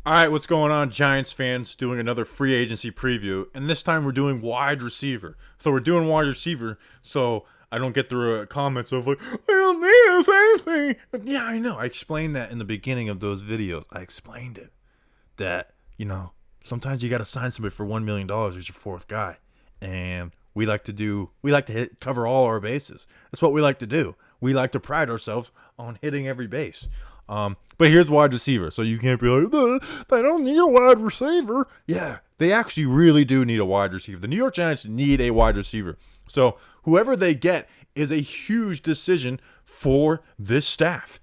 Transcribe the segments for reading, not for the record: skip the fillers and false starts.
All right, what's going on, Giants fans? Doing another free agency preview, and this time we're doing wide receiver. So we're doing wide receiver, so I don't get the comments of like, "I don't need us anything." Yeah, I know. I explained that in the beginning of those videos. I explained it that sometimes you got to sign somebody for $1 million as your fourth guy, and cover all our bases. That's what we like to do. We like to pride ourselves on hitting every base. But here's wide receiver. So you can't be like, they don't need a wide receiver. Yeah, they actually really do need a wide receiver. The New York Giants need a wide receiver. So whoever they get is a huge decision for this staff.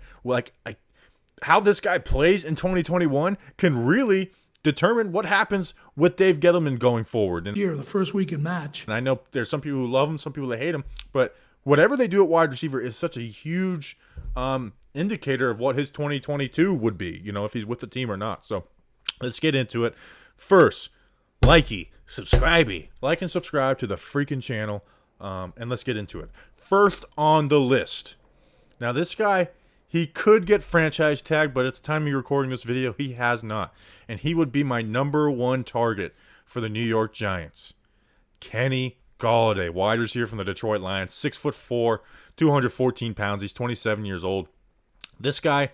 How this guy plays in 2021 can really determine what happens with Dave Gettleman going forward. Here, the first weekend match. And I know there's some people who love him, some people that hate him, but whatever they do at wide receiver is such a huge indicator of what his 2022 would be, if he's with the team or not. So let's get into it. First, like and subscribe to the freaking channel, and let's get into it. First on the list. Now, this guy, he could get franchise tagged, but at the time of me recording this video, he has not. And he would be my number one target for the New York Giants. Kenny Galladay, wide receiver from the Detroit Lions, 6'4", 214 pounds. He's 27 years old. This guy,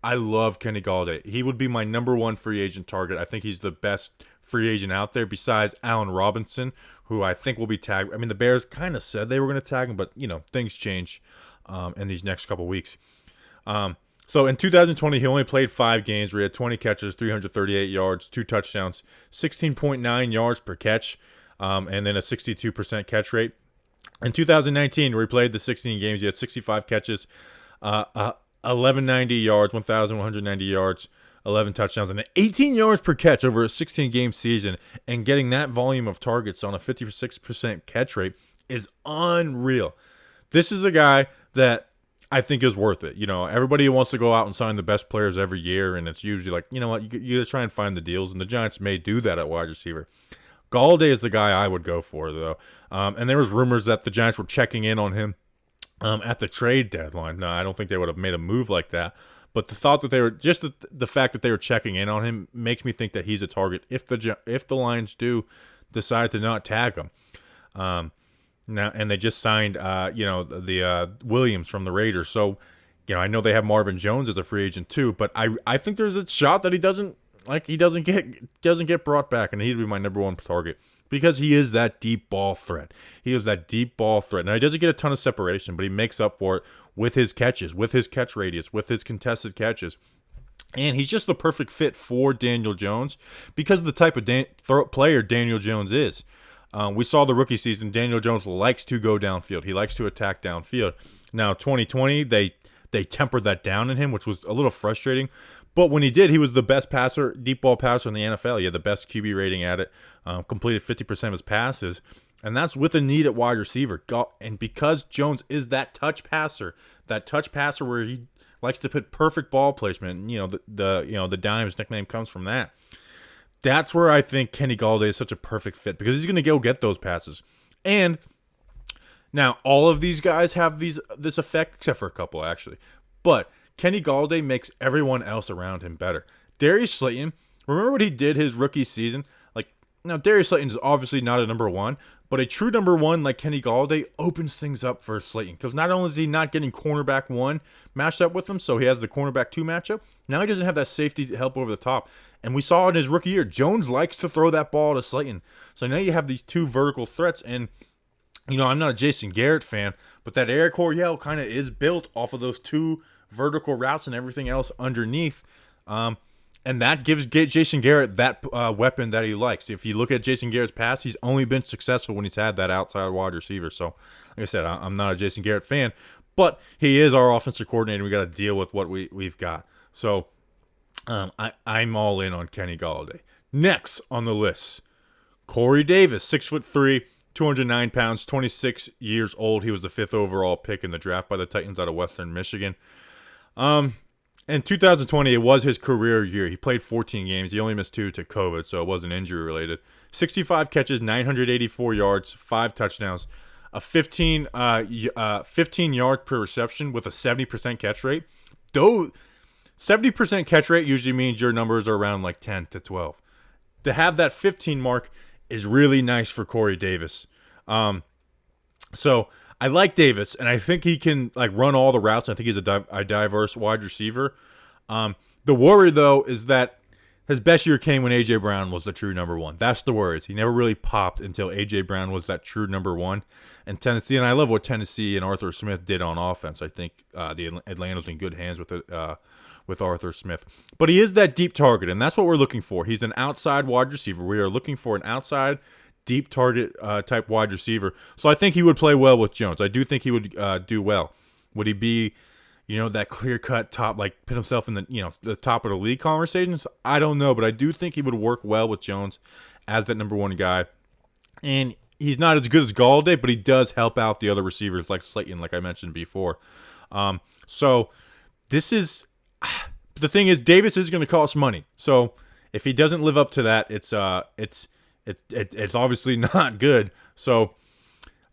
I love Kenny Galladay. He would be my number one free agent target. I think he's the best free agent out there besides Allen Robinson, who I think will be tagged. I mean, the Bears kind of said they were going to tag him, but, things change in these next couple weeks. So in 2020, he only played 5 games where he had 20 catches, 338 yards, 2 touchdowns, 16.9 yards per catch, and then a 62% catch rate. In 2019, where he played the 16 games, he had 65 catches, 1190 yards, 1,190 yards, 11 touchdowns, and 18 yards per catch over a 16-game season. And getting that volume of targets on a 56% catch rate is unreal. This is a guy that I think is worth it. Everybody wants to go out and sign the best players every year, and it's usually like, you just try and find the deals, and the Giants may do that at wide receiver. Galladay is the guy I would go for, though. And there was rumors that the Giants were checking in on him at the trade deadline. No, I don't think they would have made a move like that. But the thought that they were just the fact that they were checking in on him makes me think that he's a target if the Lions do decide to not tag him. Now, and they just signed the Williams from the Raiders. So, I know they have Marvin Jones as a free agent too, but I think there's a shot that he doesn't get brought back, and he'd be my number one target because he is that deep ball threat. He is that deep ball threat. Now, he doesn't get a ton of separation, but he makes up for it with his catches, with his catch radius, with his contested catches. And he's just the perfect fit for Daniel Jones because of the type of player Daniel Jones is. We saw the rookie season. Daniel Jones likes to go downfield. He likes to attack downfield. Now, 2020, they tempered that down in him, which was a little frustrating. But when he did, he was the best deep ball passer in the NFL. He had the best QB rating at it, completed 50% of his passes. And that's with a need at wide receiver. And because Jones is that touch passer where he likes to put perfect ball placement, the Dimes nickname comes from that. That's where I think Kenny Galladay is such a perfect fit because he's going to go get those passes. And now all of these guys have this effect, except for a couple actually. But Kenny Galladay makes everyone else around him better. Darius Slayton, remember what he did his rookie season? Now Darius Slayton is obviously not a number one, but a true number one like Kenny Galladay opens things up for Slayton because not only is he not getting cornerback 1 matched up with him, so he has the cornerback 2 matchup, now he doesn't have that safety help over the top. And we saw in his rookie year, Jones likes to throw that ball to Slayton. So now you have these 2 vertical threats, and I'm not a Jason Garrett fan, but that Air Coryell kind of is built off of those 2 vertical routes and everything else underneath. And that gives Jason Garrett that weapon that he likes. If you look at Jason Garrett's past, he's only been successful when he's had that outside wide receiver. So, like I said, I'm not a Jason Garrett fan, but he is our offensive coordinator. We got to deal with what we've got. So, I'm all in on Kenny Galladay. Next on the list, Corey Davis, 6'3", 209 pounds, 26 years old. He was the 5th overall pick in the draft by the Titans out of Western Michigan. In 2020, it was his career year. He played 14 games. He only missed 2 to COVID, so it wasn't injury related. 65 catches, 984 yards, 5 touchdowns, a 15 yard per reception with a 70% catch rate. 70% catch rate usually means your numbers are around like 10 to 12. To have that 15 mark is really nice for Corey Davis. So I like Davis, and I think he can like run all the routes. I think he's a diverse wide receiver. The worry, though, is that his best year came when A.J. Brown was the true number one. That's the worry. He never really popped until A.J. Brown was that true number one. And Tennessee, and I love what Tennessee and Arthur Smith did on offense. I think the Atlanta's in good hands with it. With Arthur Smith. But he is that deep target, and that's what we're looking for. He's an outside wide receiver. We are looking for an outside, deep target type wide receiver. So I think he would play well with Jones. I do think he would do well. Would he be, that clear-cut top, like put himself in the top of the league conversations? I don't know, but I do think he would work well with Jones as that number one guy. And he's not as good as Galladay, but he does help out the other receivers like Slayton, like I mentioned before. So this is... The thing is, Davis is going to cost money. So if he doesn't live up to that, it's obviously not good. So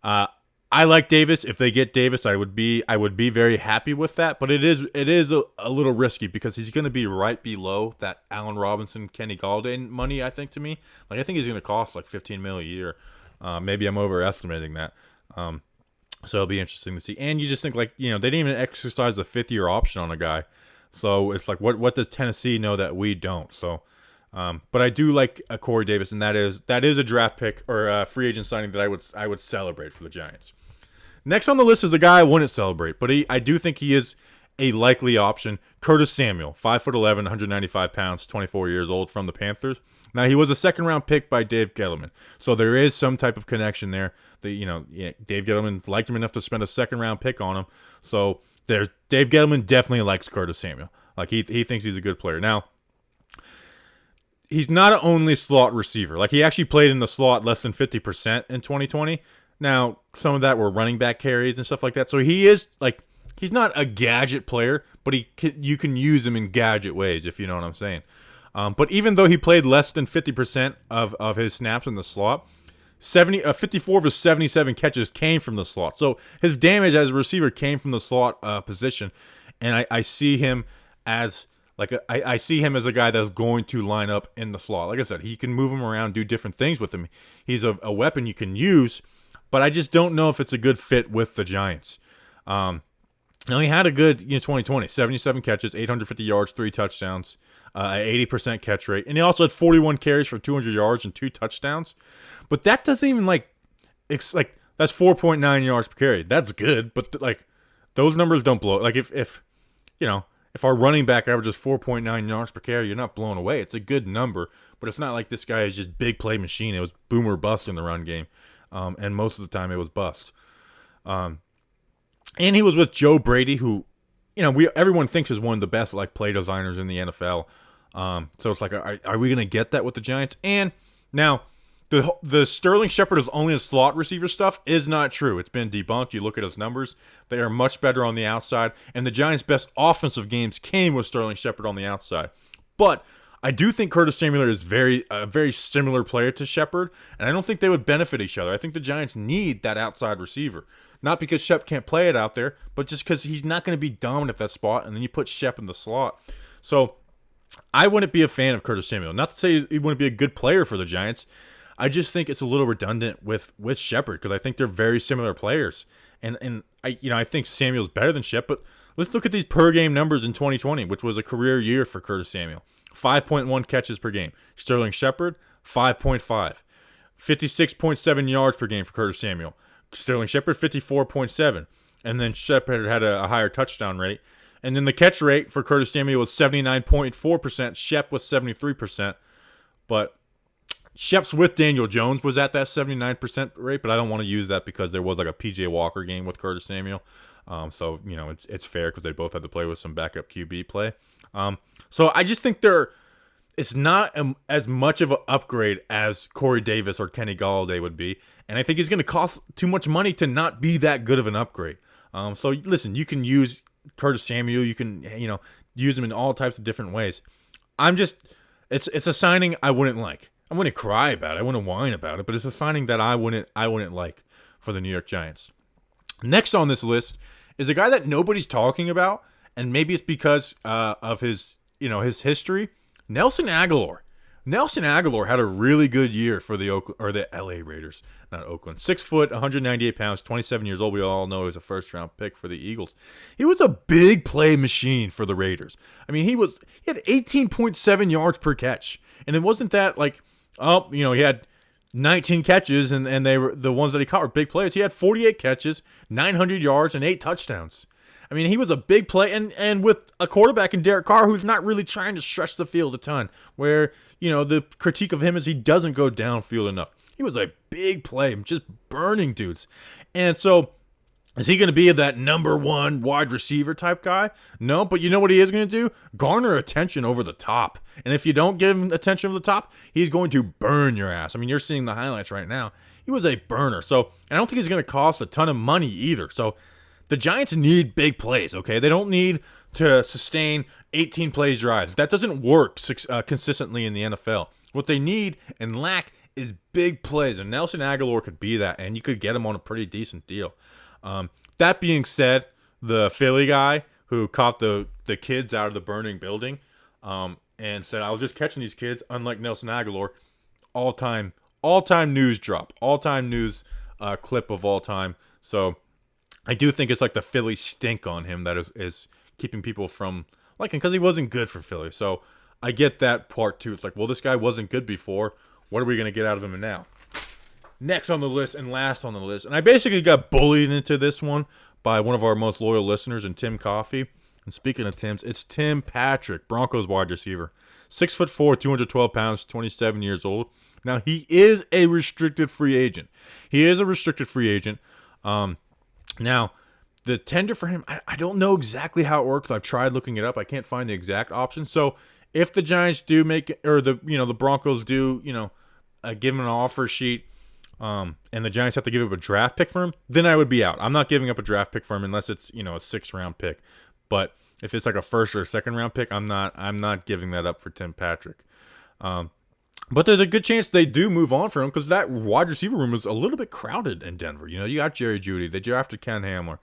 I like Davis. If they get Davis, I would be very happy with that. But it is a little risky because he's going to be right below that Allen Robinson, Kenny Galladay money. I think to me, I think he's going to cost like $15 million a year. Maybe I'm overestimating that. So it'll be interesting to see. And you just think they didn't even exercise the 5th-year option on a guy. So it's like, what does Tennessee know that we don't? So, but I do like Corey Davis, and that is a draft pick or a free agent signing that I would celebrate for the Giants. Next on the list is a guy I wouldn't celebrate, but I do think he is a likely option. Curtis Samuel, 5'11", 195 pounds, 24 years old, from the Panthers. Now, he was a second-round pick by Dave Gettleman, so there is some type of connection there. Dave Gettleman liked him enough to spend a second-round pick on him, so Dave Gettleman definitely likes Curtis Samuel. Like he thinks he's a good player. Now, he's not an only slot receiver. Like he actually played in the slot less than 50% in 2020. Now, some of that were running back carries and stuff like that. So he is he's not a gadget player, but you can use him in gadget ways, if you know what I'm saying. But even though he played less than 50% of his snaps in the slot, 54 of his 77 catches came from the slot. So his damage as a receiver came from the slot position, and I see him as I see him as a guy that's going to line up in the slot. Like I said, he can move him around, do different things with him. He's a weapon you can use, but I just don't know if it's a good fit with the Giants. Now he had a good 2020, 77 catches, 850 yards, 3 touchdowns, 80% catch rate, and he also had 41 carries for 200 yards and 2 touchdowns. But that doesn't even that's 4.9 yards per carry. That's good, but those numbers don't blow. Like if our running back averages 4.9 yards per carry, you're not blown away. It's a good number, but it's not like this guy is just big play machine. It was boom or bust in the run game, and most of the time it was bust. And he was with Joe Brady, who everyone thinks is one of the best play designers in the NFL. So it's like, are we gonna get that with the Giants? And now, the Sterling Shepard is only a slot receiver stuff is not true. It's been debunked. You look at his numbers; they are much better on the outside. And the Giants' best offensive games came with Sterling Shepard on the outside. But I do think Curtis Samuel is a very similar player to Shepard, and I don't think they would benefit each other. I think the Giants need that outside receiver. Not because Shep can't play it out there, but just because he's not going to be dominant at that spot, and then you put Shep in the slot. So I wouldn't be a fan of Curtis Samuel. Not to say he wouldn't be a good player for the Giants. I just think it's a little redundant with Shepard because I think they're very similar players. And I think Samuel's better than Shep, but let's look at these per game numbers in 2020, which was a career year for Curtis Samuel. 5.1 catches per game. Sterling Shepard, 5.5. 56.7 yards per game for Curtis Samuel. Sterling Shepard, 54.7. And then Shepard had a higher touchdown rate. And then the catch rate for Curtis Samuel was 79.4%. Shep was 73%. But Shep's with Daniel Jones was at that 79% rate, but I don't want to use that because there was a P.J. Walker game with Curtis Samuel. So, it's fair because they both had to play with some backup QB play. So I just think it's not as much of an upgrade as Corey Davis or Kenny Galladay would be. And I think it's going to cost too much money to not be that good of an upgrade. So listen, you can use Curtis Samuel. You can, use him in all types of different ways. It's a signing I wouldn't like. I wouldn't cry about it. I wouldn't whine about it, but it's a signing that I wouldn't like for the New York Giants. Next on this list is a guy that nobody's talking about, and maybe it's because of his his history. Nelson Agholor. Nelson Agholor had a really good year for the LA Raiders, not Oakland. 6 foot, 198 pounds, 27 years old. We all know he was a first round pick for the Eagles. He was a big play machine for the Raiders. I mean, he had 18.7 yards per catch, and it wasn't that like, he had 19 catches, and they were the ones that he caught were big plays. He had 48 catches, 900 yards, and 8 touchdowns. I mean, he was a big play, and with a quarterback in Derek Carr who's not really trying to stretch the field a ton, where, the critique of him is he doesn't go downfield enough. He was a big play, just burning dudes. And so, is he going to be that number one wide receiver type guy? No, but you know what he is going to do? Garner attention over the top. And if you don't give him attention over the top, he's going to burn your ass. I mean, you're seeing the highlights right now. He was a burner. So, and I don't think he's going to cost a ton of money either. So, the Giants need big plays, okay? They don't need to sustain 18 plays drives. That doesn't work consistently in the NFL. What they need and lack is big plays, and Nelson Agholor could be that, and you could get him on a pretty decent deal. That being said, the Philly guy who caught the kids out of the burning building and said, I was just catching these kids, unlike Nelson Agholor, all-time news drop, all-time news clip of all time. So I do think it's like the Philly stink on him that is keeping people from liking, because he wasn't good for Philly. So I get that part too. It's like, well, this guy wasn't good before. What are we going to get out of him now? Next on the list and last on the list, and I basically got bullied into this one by one of our most loyal listeners, and Tim Coffey. And speaking of Tim's, it's Tim Patrick, Broncos wide receiver. 6'4", 212 pounds, 27 years old. Now, he is a restricted free agent. Now, the tender for him, I don't know exactly how it works. I've tried looking it up. I can't find the exact option. So if the Giants do make it, or the Broncos do, give him an offer sheet, and the Giants have to give up a draft pick for him, then I would be out. I'm not giving up a draft pick for him unless it's, a 6th round pick. But if it's like a 1st or 2nd round pick, I'm not giving that up for Tim Patrick. But there's a good chance they do move on for him, because that wide receiver room is a little bit crowded in Denver. You got Jerry Jeudy. They drafted Ken Hamler.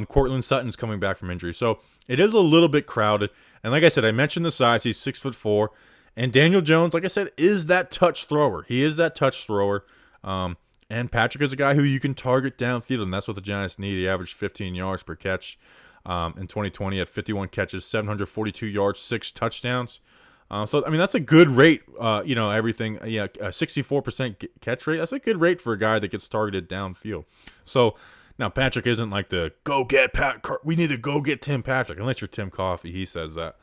Cortland Sutton's coming back from injury. So it is a little bit crowded. And like I said, I mentioned the size. He's 6'4". And Daniel Jones, like I said, is that touch thrower. He is that touch thrower. And Patrick is a guy who you can target downfield, and that's what the Giants need. He averaged 15 yards per catch in 2020 at 51 catches, 742 yards, 6 touchdowns. So, I mean, that's a good rate, everything. Yeah, 64% catch rate. That's a good rate for a guy that gets targeted downfield. So, now Patrick isn't like the we need to go get Tim Patrick, unless you're Tim Coffey. He says that.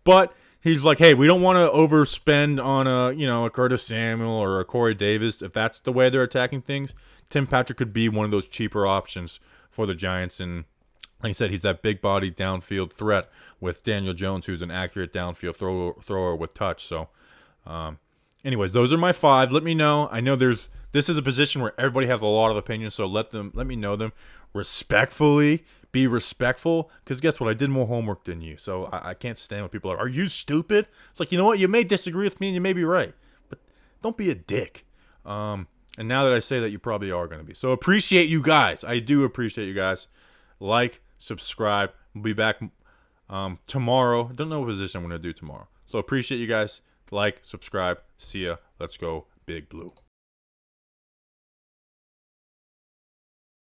But he's like, hey, we don't want to overspend on a Curtis Samuel or a Corey Davis. If that's the way they're attacking things, Tim Patrick could be one of those cheaper options for the Giants. And like I said, he's that big body downfield threat with Daniel Jones, who's an accurate downfield thrower with touch. So, anyways, those are my 5. Let me know. I know this is a position where everybody has a lot of opinions, so let me know them respectfully. Be respectful, because guess what? I did more homework than you, so I can't stand when people are you stupid? It's like, you know what? You may disagree with me, and you may be right, but don't be a dick. And now that I say that, you probably are going to be. So appreciate you guys. I do appreciate you guys. Like, subscribe. We'll be back tomorrow. Don't know what position I'm going to do tomorrow. So appreciate you guys. Like, subscribe. See ya. Let's go Big Blue.